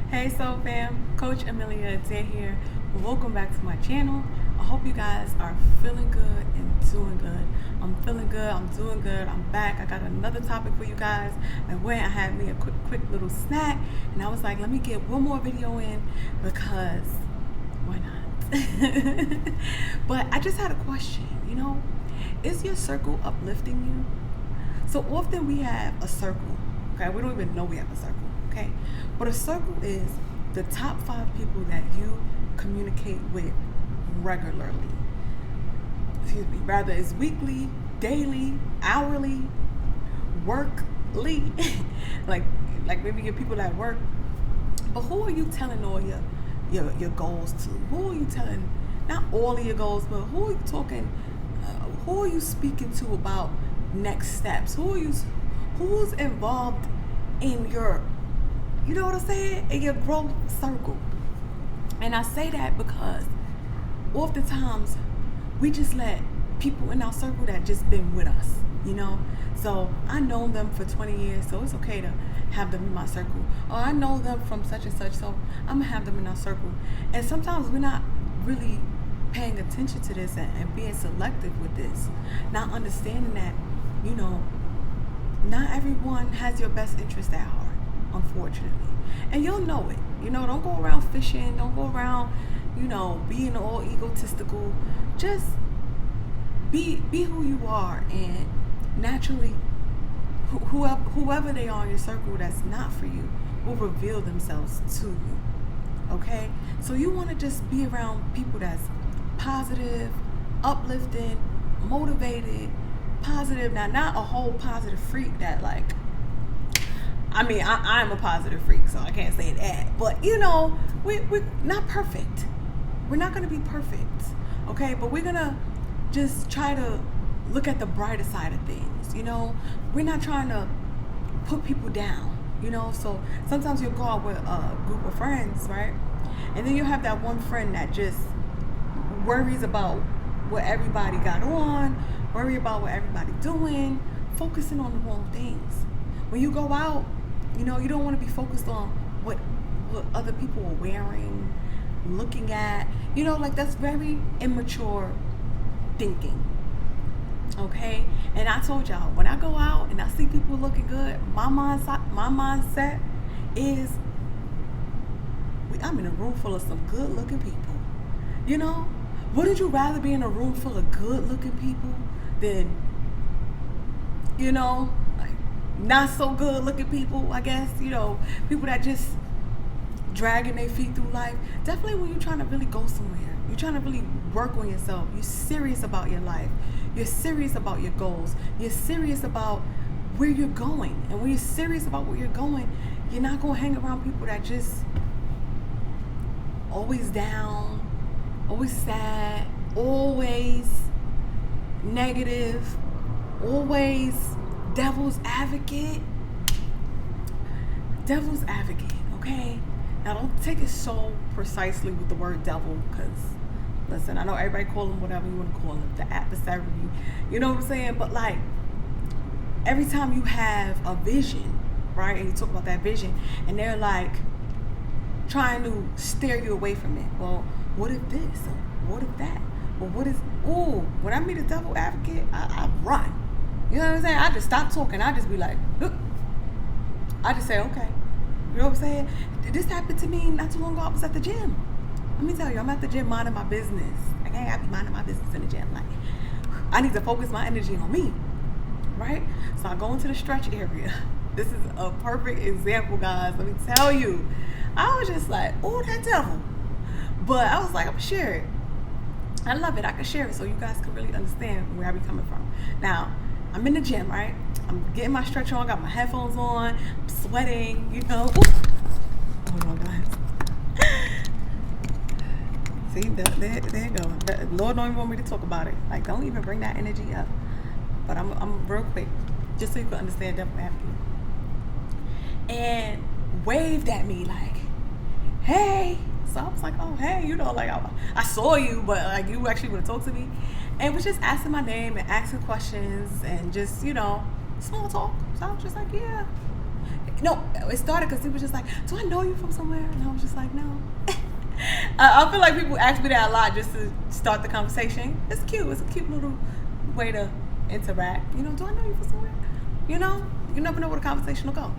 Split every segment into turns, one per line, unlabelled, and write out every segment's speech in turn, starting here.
Hey Soul Fam, Coach Amelia Adair here. Welcome back to my channel. I hope you guys are feeling good and doing good. I'm feeling good, I'm doing good, I'm back. I got another topic for you guys. I had me a quick little snack, and I was like, let me get one more video in because why not? But I just had a question, is your circle uplifting you? So often we have a circle, okay? We don't even know we have a circle. Okay, but a circle is the top 5 people that you communicate with regularly. Rather it's weekly, daily, hourly, workly, like maybe your people at work. But who are you telling all your goals to? Who are you telling? Not all of your goals, but who are you talking? Who are you speaking to about next steps? Who's involved in your, you know what I'm saying, in your growth circle? And I say that because oftentimes we just let people in our circle that just been with us, So I know them for 20 years, so it's okay to have them in my circle. Or I know them from such and such, so I'm gonna have them in our circle. And sometimes we're not really paying attention to this and being selective with this, not understanding that, not everyone has your best interest at heart, unfortunately. And you'll know it. Don't go around fishing, don't go around, being all egotistical. Just be who you are, and naturally whoever they are in your circle that's not for you will reveal themselves to you. Okay? So you want to just be around people that's positive, uplifting, motivated, positive. Now, not a whole positive freak that I'm a positive freak, so I can't say that. But, we're not perfect. We're not going to be perfect, okay? But we're going to just try to look at the brighter side of things, We're not trying to put people down, So sometimes you'll go out with a group of friends, right? And then you have that one friend that just worries about what everybody got on, worry about what everybody doing, focusing on the wrong things. When you go out, you don't want to be focused on what other people are wearing, looking at, that's very immature thinking. Okay? And I told y'all, when I go out and I see people looking good, my mindset is I'm in a room full of some good looking people. Wouldn't you rather be in a room full of good looking people than, not so good looking people, I guess, people that just dragging their feet through life? Definitely when you're trying to really go somewhere, you're trying to really work on yourself, you're serious about your life, you're serious about your goals, you're serious about where you're going. And when you're serious about where you're going, you're not going to hang around people that just always down, always sad, always negative, always devil's advocate, okay? Now don't take it so precisely with the word devil, because listen, I know everybody call them whatever you want to call them, the adversary, you know what I'm saying? But every time you have a vision, right, and you talk about that vision, and they're trying to steer you away from it. Well, what if this? What if that? Well, when I meet a devil advocate, I run. You know what I'm saying? I just stop talking. I just be like, look. I just say, okay. You know what I'm saying? This happened to me not too long ago. I was at the gym. Let me tell you, I'm at the gym minding my business. Okay, I be minding my business in the gym. I need to focus my energy on me, right? So I go into the stretch area. This is a perfect example, guys. Let me tell you. I was just like, oh, that devil. But I was like, I'm going to share it. I love it. I can share it so you guys can really understand where I be coming from. Now, I'm in the gym, right? I'm getting my stretch on. Got my headphones on. I'm sweating, Ooh. Hold on, guys. See, there you go. The Lord don't even want me to talk about it. Don't even bring that energy up. But I'm real quick, just so you can understand devil advocate. And waved at me hey. So I was like, oh, hey, I saw you, but you actually want to talk to me. And was just asking my name and asking questions and just, small talk. So I was just like, yeah. No, it started because he was just like, do I know you from somewhere? And I was just like, no. I feel like people ask me that a lot just to start the conversation. It's cute. It's a cute little way to interact. Do I know you from somewhere? You never know where the conversation will go.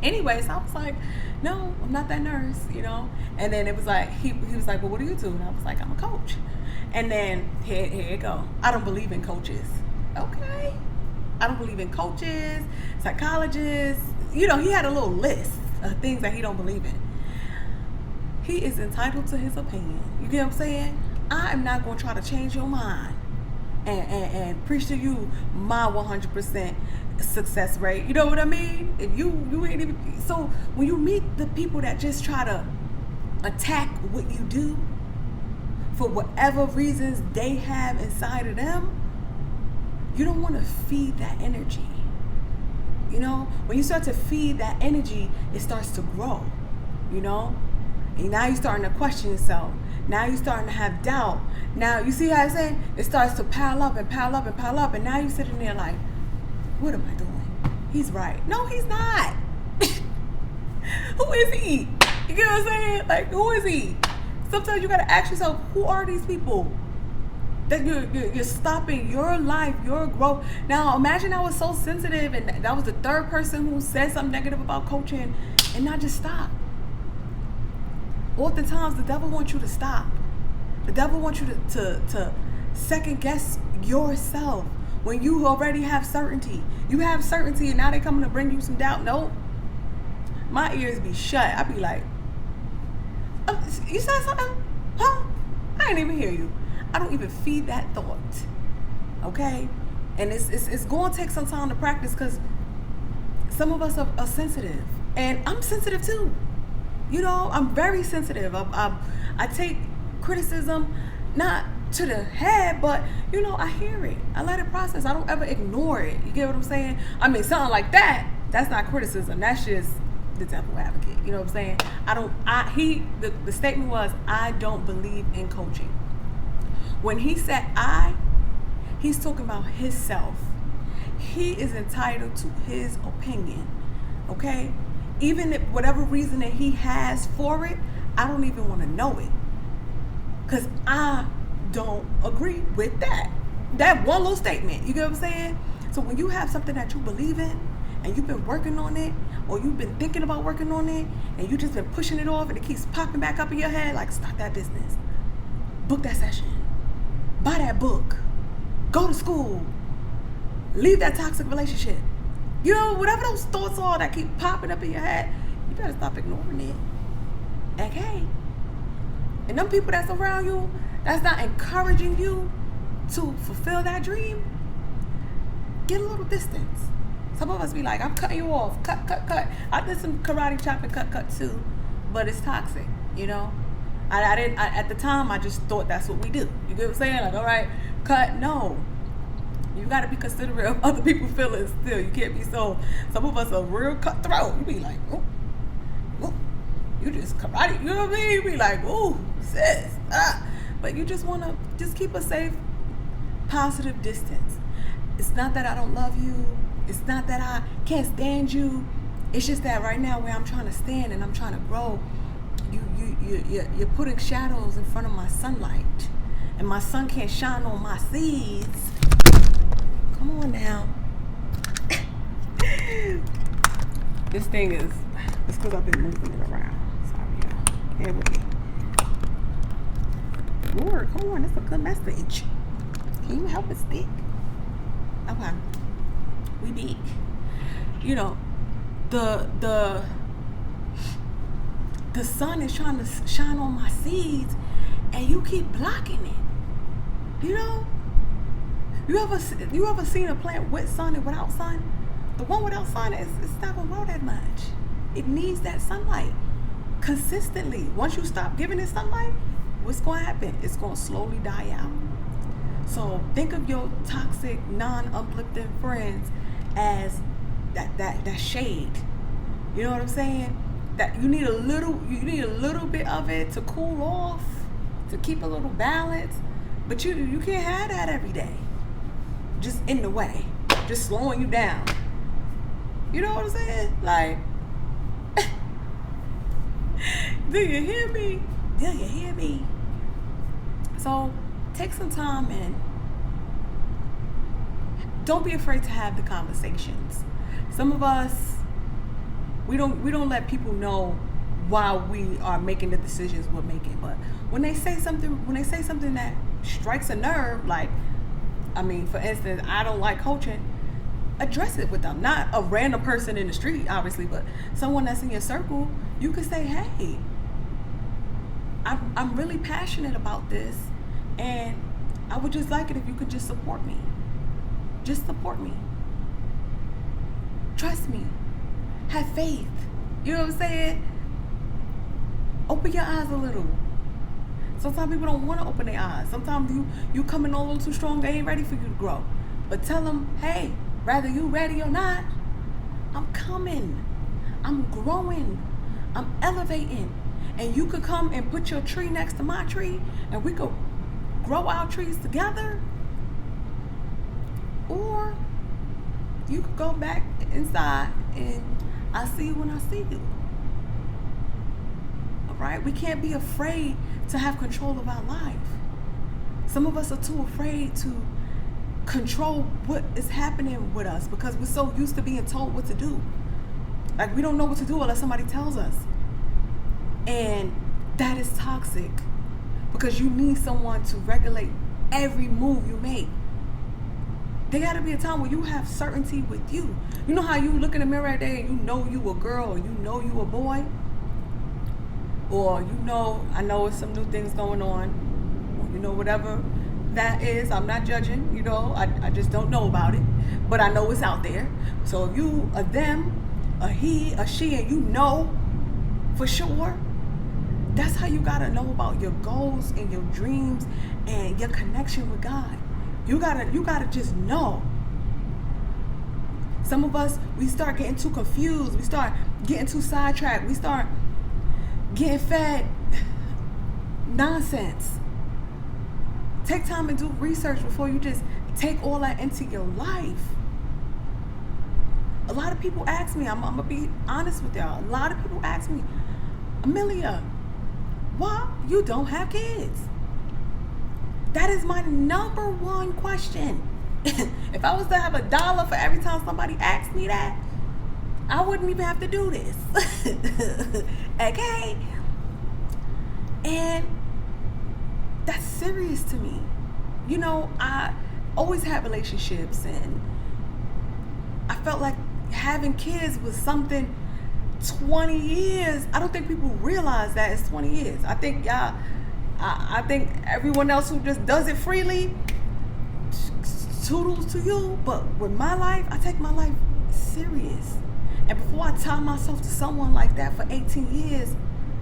Anyways, I was like, no, I'm not that nurse, And then it was like, he was like, well, what do you do? And I was like, I'm a coach. And then here you go. I don't believe in coaches. Okay. I don't believe in coaches, psychologists. He had a little list of things that he don't believe in. He is entitled to his opinion. You get what I'm saying? I am not going to try to change your mind and preach to you my 100% success rate. You know what I mean? If you ain't even, so when you meet the people that just try to attack what you do for whatever reasons they have inside of them, you don't want to feed that energy. When you start to feed that energy, it starts to grow. And now you're starting to question yourself. Now you're starting to have doubt. Now, you see how I'm saying? It starts to pile up and pile up and pile up. And now you're sitting there like, what am I doing? He's right. No, he's not. Who is he? You get what I'm saying? Like, who is he? Sometimes you got to ask yourself, who are these people? That you're stopping your life, your growth. Now, imagine I was so sensitive and that was the third person who said something negative about coaching and not just stop. Oftentimes, the devil wants you to stop. The devil wants you to second guess yourself when you already have certainty. You have certainty and now they're coming to bring you some doubt. Nope. My ears be shut. I be like, you said something? Huh? I didn't even hear you. I don't even feed that thought. Okay? And it's going to take some time to practice because some of us are sensitive. And I'm sensitive too. I'm very sensitive. I take criticism not to the head, but I hear it. I let it process. I don't ever ignore it. You get what I'm saying? I mean, something like that's not criticism. That's just the devil advocate. You know what I'm saying? The statement was, I don't believe in coaching. When he said he's talking about himself. He is entitled to his opinion. Okay? Even if whatever reason that he has for it, I don't even want to know it. Because I don't agree with that. That one little statement. You get what I'm saying? So when you have something that you believe in, and you've been working on it, or you've been thinking about working on it, and you just been pushing it off, and it keeps popping back up in your head, like, start that business. Book that session. Buy that book. Go to school. Leave that toxic relationship. Whatever those thoughts are that keep popping up in your head, you better stop ignoring it. Okay? And them people that's around you, that's not encouraging you to fulfill that dream, get a little distance. Some of us be like, I'm cutting you off. Cut. I did some karate chop and cut too, but it's toxic, I didn't, at the time, I just thought that's what we do. You get what I'm saying? Like, all right, cut. No. You got to be considerate of other people's feelings still. You can't be some of us are real cutthroat. You be like, oh, you just karate. You know what I mean? You be like, oh, sis. But you just want to just keep a safe, positive distance. It's not that I don't love you. It's not that I can't stand you. It's just that right now where I'm trying to stand and I'm trying to grow, you're putting shadows in front of my sunlight. And my sun can't shine on my seeds. Come on now. This thing is, it's because I've been moving it around. Sorry, y'all. Bear with me. Lord, come on, that's a good message. Can you help it stick? Okay. We big. The sun is trying to shine on my seeds and you keep blocking it. You ever seen a plant with sun and without sun? The one without sun it's not gonna grow that much. It needs that sunlight consistently. Once you stop giving it sunlight, what's gonna happen? It's gonna slowly die out. So think of your toxic, non-uplifting friends as that shade. You know what I'm saying? That you need a little bit of it to cool off, to keep a little balance. But you can't have that every day. Just in the way. Just slowing you down. You know what I'm saying? Like, do you hear me? Do you hear me? So take some time and don't be afraid to have the conversations. Some of us, we don't let people know why we are making the decisions we're making. But when they say something that strikes a nerve, like, I mean, for instance, I don't like coaching, address it with them. Not a random person in the street, obviously, but someone that's in your circle. You could say, hey, I'm really passionate about this, and I would just like it if you could just support me. Just support me. Trust me. Have faith. You know what I'm saying? Open your eyes a little. Sometimes people don't want to open their eyes. Sometimes you come in a little too strong, they ain't ready for you to grow. But tell them, hey, whether you ready or not, I'm coming. I'm growing. I'm elevating. And you could come and put your tree next to my tree, and we could grow our trees together. Or you could go back inside and I see you when I see you. All right? We can't be afraid to have control of our life. Some of us are too afraid to control what is happening with us because we're so used to being told what to do. Like, we don't know what to do unless somebody tells us. And that is toxic because you need someone to regulate every move you make. There got to be a time where you have certainty with you. You know how you look in the mirror every day and you know you a girl or you know you a boy? Or you know, I know it's some new things going on. Or you know, whatever that is. I'm not judging, you know. I just don't know about it. But I know it's out there. So if you a them, a he, a she, and you know for sure, that's how you got to know about your goals and your dreams and your connection with God. You gotta just know. Some of us, we start getting too confused. We start getting too sidetracked. We start getting fed nonsense. Take time and do research before you just take all that into your life. A lot of people ask me, I'm gonna be honest with y'all. A lot of people ask me, Amelia, why you don't have kids? That is my number one question. If I was to have $1 for every time somebody asked me that, I wouldn't even have to do this. Okay? And that's serious to me. You know, I always had relationships and I felt like having kids was something 20 years. I don't think people realize that it's 20 years. I think I think everyone else who just does it freely, toodles to you. But with my life, I take my life serious. And before I tie myself to someone like that for 18 years,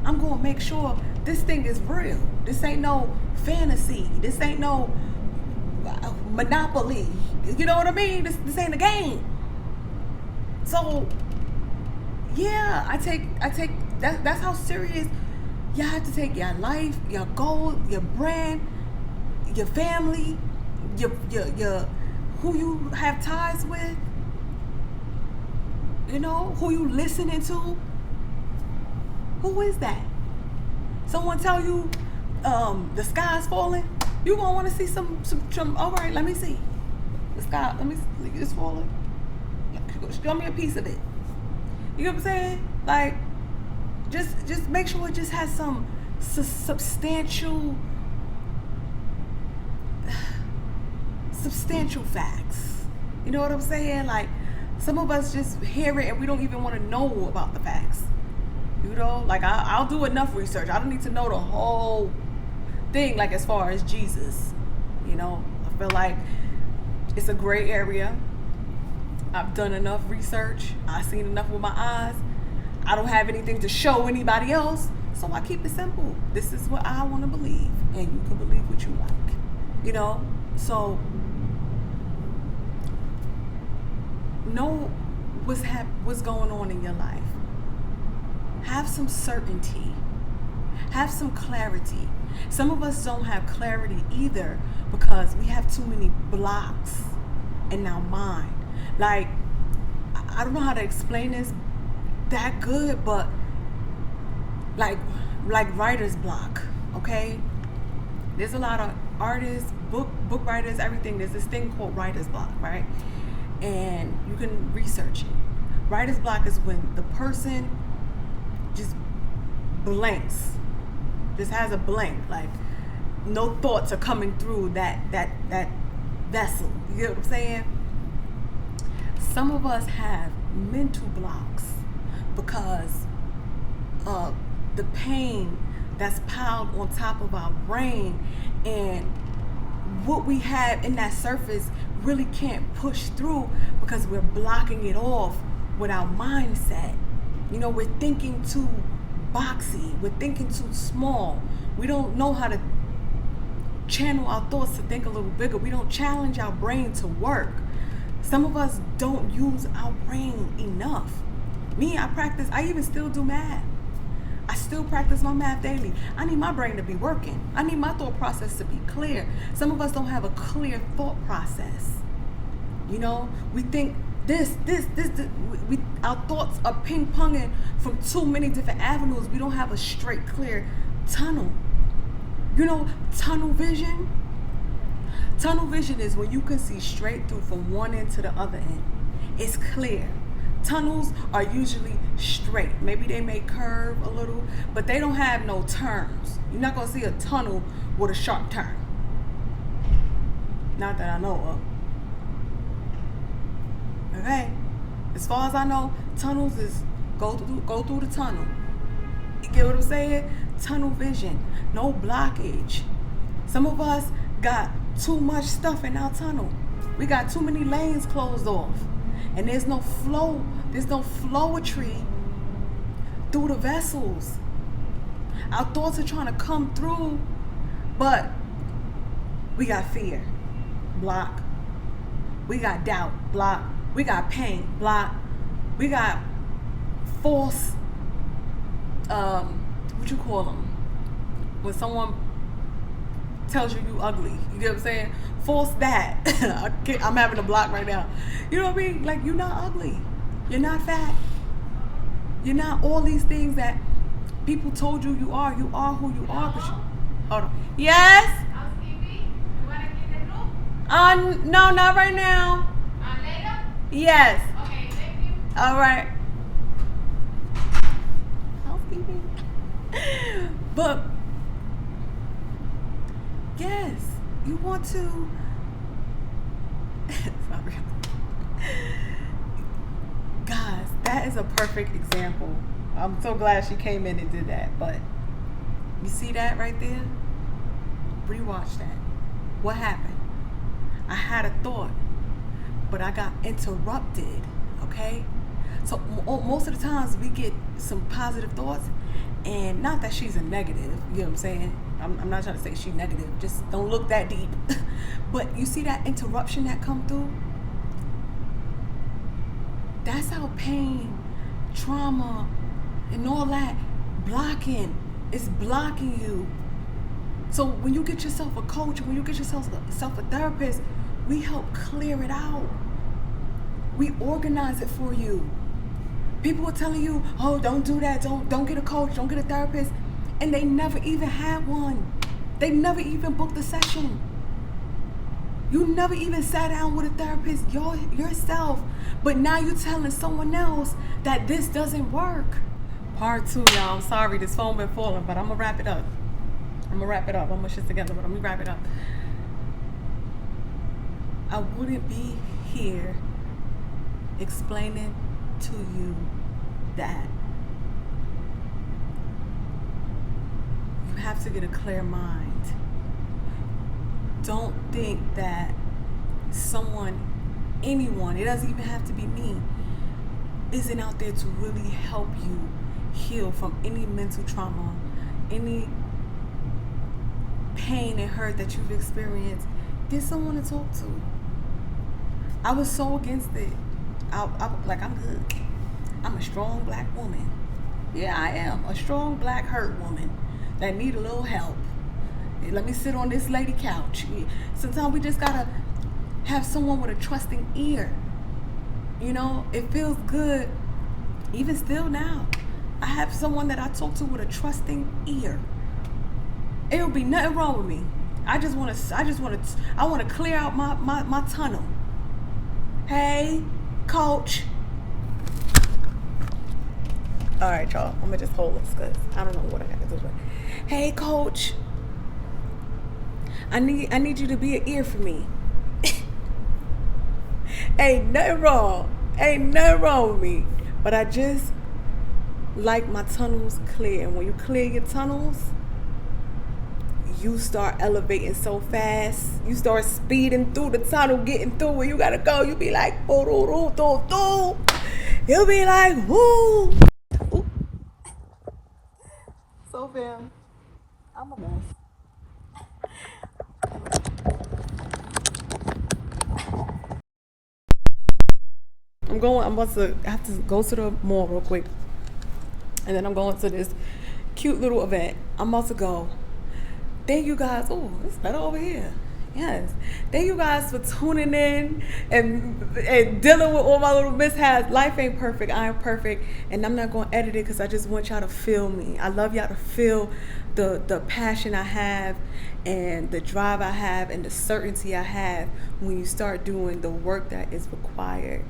I'm going to make sure this thing is real. This ain't no fantasy. This ain't no monopoly. You know what I mean? This ain't a game. So, yeah, I take that's how serious you have to take your life, your goal, your brand, your family, your who you have ties with, you know, who you listening to. Who is that? Someone tell you the sky's falling, you gonna want to see some. All right, let me see the sky. Let me see it's falling. Show me a piece of it. You know what I'm saying? Like, just make sure it just has some substantial facts. You know what I'm saying? Like, some of us just hear it and we don't even want to know about the facts. You know, like I'll do enough research. I don't need to know the whole thing, like as far as Jesus. You know, I feel like it's a gray area. I've done enough research. I've seen enough with my eyes. I don't have anything to show anybody else, so I keep it simple. This is what I want to believe, and you can believe what you like. You know, so know what's going on in your life. Have some certainty. Have some clarity. Some of us don't have clarity either because we have too many blocks in our mind. Like, I don't know how to explain this that good, but like writer's block, okay? There's a lot of artists, book writers, everything. There's this thing called writer's block, right? And you can research it. Writer's block is when the person just blanks, just has a blank, like no thoughts are coming through that vessel. You get what I'm saying? Some of us have mental blocks because of the pain that's piled on top of our brain, and what we have in that surface really can't push through because we're blocking it off with our mindset. You know, we're thinking too boxy, we're thinking too small. We don't know how to channel our thoughts to think a little bigger. We don't challenge our brain to work. Some of us don't use our brain enough. Me, I even still do math. I still practice my math daily. I need my brain to be working. I need my thought process to be clear. Some of us don't have a clear thought process. You know, we think this. Our thoughts are ping-ponging from too many different avenues. We don't have a straight, clear tunnel. You know, tunnel vision? Tunnel vision is when you can see straight through from one end to the other end. It's clear. Tunnels are usually straight. Maybe they may curve a little, but they don't have no turns. You're not going to see a tunnel with a sharp turn. Not that I know of. Okay? As far as I know, tunnels is go through the tunnel. You get what I'm saying? Tunnel vision. No blockage. Some of us got too much stuff in our tunnel. We got too many lanes closed off. And there's no flow. There's no flowetry through the vessels. Our thoughts are trying to come through, but we got fear. Block. We got doubt. Block. We got pain. Block. We got false, what you call them? When someone tells you ugly. You get what I'm saying? False that. I'm having a block right now. You know what I mean? Like, you're not ugly. You're not fat. You're not all these things that people told you you are. You are who you are. But hold on. Yes?
Housekeeping? You want to clean the room?
No, not right now.
Later?
Yes.
Okay, thank you.
All right. Housekeeping. But yes, you want to. Sorry. Guys, that is a perfect example. I'm so glad she came in and did that. But you see that right there? Rewatch that. What happened? I had a thought, but I got interrupted. Okay? So most of the times we get some positive thoughts, and not that she's a negative, you know what I'm saying? I'm not trying to say she's negative, just don't look that deep. But you see that interruption that come through? That's how pain, trauma, and all that is blocking you. So when you get yourself a coach, when you get yourself a therapist, we help clear it out. We organize it for you. People are telling you, oh, don't do that, don't get a coach, don't get a therapist. And they never even had one. They never even booked a session. You never even sat down with a therapist yourself. But now you're telling someone else that this doesn't work. Part 2, y'all. I'm sorry, this phone been falling, but I'm going to wrap it up. I'm going to mush this together, but I'm going to wrap it up. I wouldn't be here explaining to you that you have to get a clear mind. Don't think that anyone, it doesn't even have to be me, isn't out there to really help you heal from any mental trauma, any pain and hurt that you've experienced. Get someone to talk to. I was so against it. I'm good. I'm a strong black woman. Yeah, I am. A strong black hurt woman that need a little help. Let me sit on this lady couch. Sometimes we just gotta have someone with a trusting ear. You know, it feels good. Even still now, I have someone that I talk to with a trusting ear. It'll be nothing wrong with me. I want to clear out my tunnel. Hey, coach. All right, y'all. I'm gonna just hold this because I don't know what I got to do. But hey, coach. I need you to be an ear for me. Ain't nothing wrong. Ain't nothing wrong with me. But I just like my tunnels clear. And when you clear your tunnels, you start elevating so fast. You start speeding through the tunnel, getting through where you gotta go. You be like, you'll be like, woo. So fam, I'm a mess. I have to go to the mall real quick. And then I'm going to this cute little event. I'm about to go. Thank you guys. Oh, it's better over here. Yes. Thank you guys for tuning in and dealing with all my little mishaps. Life ain't perfect. I am perfect. And I'm not going to edit it because I just want y'all to feel me. I love y'all to feel the passion I have and the drive I have and the certainty I have when you start doing the work that is required.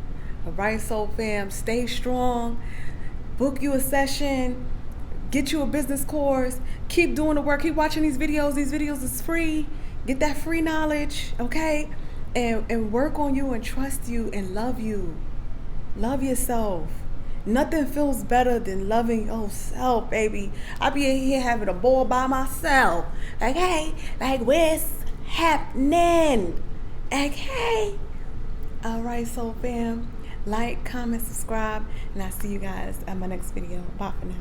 All right, soul fam, stay strong. Book you a session. Get you a business course. Keep doing the work. Keep watching these videos. These videos is free. Get that free knowledge, okay? And work on you and trust you and love you. Love yourself. Nothing feels better than loving yourself, baby. I be in here having a ball by myself. Okay? Like, what's happening? Okay? All right, soul fam. Like, comment, subscribe, and I'll see you guys at my next video. Bye for now.